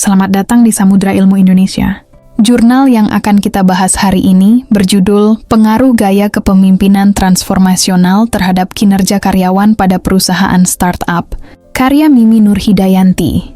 Selamat datang di Samudra Ilmu Indonesia. Jurnal yang akan kita bahas hari ini berjudul Pengaruh Gaya Kepemimpinan Transformasional Terhadap Kinerja Karyawan pada Perusahaan Startup, karya Mimi Nurhidayanti.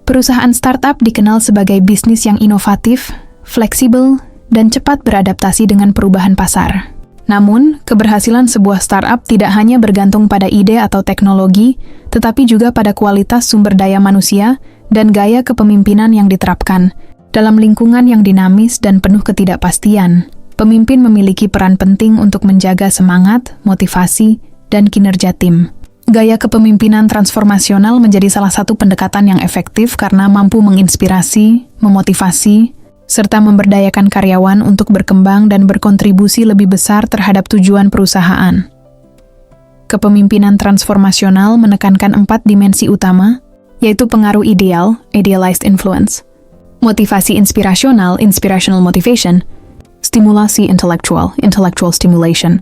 Perusahaan startup dikenal sebagai bisnis yang inovatif, fleksibel, dan cepat beradaptasi dengan perubahan pasar. Namun, keberhasilan sebuah startup tidak hanya bergantung pada ide atau teknologi, tetapi juga pada kualitas sumber daya manusia dan gaya kepemimpinan yang diterapkan. Dalam lingkungan yang dinamis dan penuh ketidakpastian, pemimpin memiliki peran penting untuk menjaga semangat, motivasi, dan kinerja tim. Gaya kepemimpinan transformasional menjadi salah satu pendekatan yang efektif karena mampu menginspirasi, memotivasi, serta memberdayakan karyawan untuk berkembang dan berkontribusi lebih besar terhadap tujuan perusahaan. Kepemimpinan transformasional menekankan 4 dimensi utama, yaitu pengaruh ideal, idealized influence, motivasi inspirasional, inspirational motivation, stimulasi intellectual, intellectual stimulation,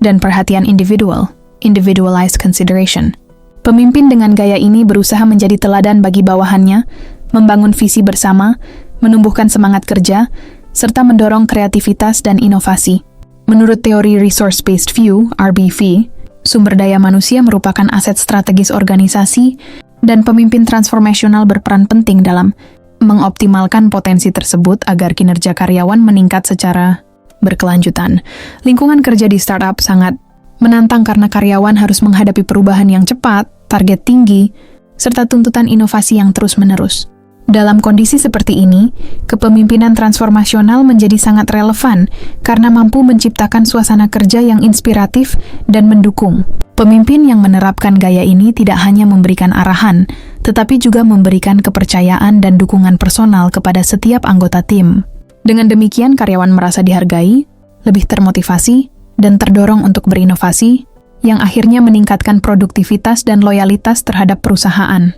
dan perhatian individual, individualized consideration. Pemimpin dengan gaya ini berusaha menjadi teladan bagi bawahannya, membangun visi bersama, menumbuhkan semangat kerja, serta mendorong kreativitas dan inovasi. Menurut teori Resource-Based View, RBV, sumber daya manusia merupakan aset strategis organisasi, dan pemimpin transformasional berperan penting dalam mengoptimalkan potensi tersebut agar kinerja karyawan meningkat secara berkelanjutan. Lingkungan kerja di startup sangat menantang karena karyawan harus menghadapi perubahan yang cepat, target tinggi, serta tuntutan inovasi yang terus-menerus. Dalam kondisi seperti ini, kepemimpinan transformasional menjadi sangat relevan karena mampu menciptakan suasana kerja yang inspiratif dan mendukung. Pemimpin yang menerapkan gaya ini tidak hanya memberikan arahan, tetapi juga memberikan kepercayaan dan dukungan personal kepada setiap anggota tim. Dengan demikian, karyawan merasa dihargai, lebih termotivasi, dan terdorong untuk berinovasi, yang akhirnya meningkatkan produktivitas dan loyalitas terhadap perusahaan.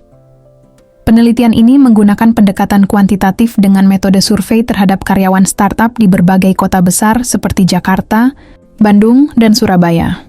Penelitian ini menggunakan pendekatan kuantitatif dengan metode survei terhadap karyawan startup di berbagai kota besar seperti Jakarta, Bandung, dan Surabaya.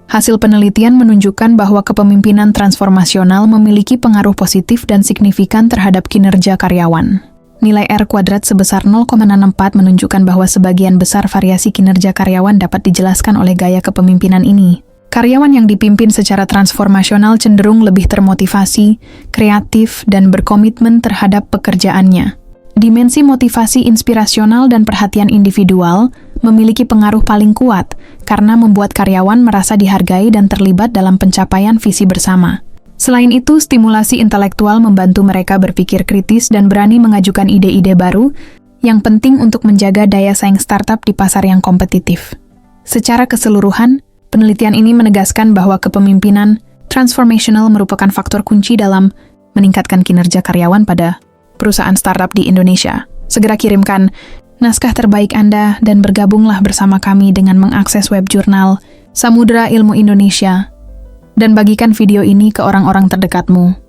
Hasil penelitian menunjukkan bahwa kepemimpinan transformasional memiliki pengaruh positif dan signifikan terhadap kinerja karyawan. Nilai R² sebesar 0,64 menunjukkan bahwa sebagian besar variasi kinerja karyawan dapat dijelaskan oleh gaya kepemimpinan ini. Karyawan yang dipimpin secara transformasional cenderung lebih termotivasi, kreatif, dan berkomitmen terhadap pekerjaannya. Dimensi motivasi inspirasional dan perhatian individual memiliki pengaruh paling kuat karena membuat karyawan merasa dihargai dan terlibat dalam pencapaian visi bersama. Selain itu, stimulasi intelektual membantu mereka berpikir kritis dan berani mengajukan ide-ide baru yang penting untuk menjaga daya saing startup di pasar yang kompetitif. Secara keseluruhan, penelitian ini menegaskan bahwa kepemimpinan transformational merupakan faktor kunci dalam meningkatkan kinerja karyawan pada perusahaan startup di Indonesia. Segera kirimkan naskah terbaik Anda dan bergabunglah bersama kami dengan mengakses web jurnal Samudra Ilmu Indonesia dan bagikan video ini ke orang-orang terdekatmu.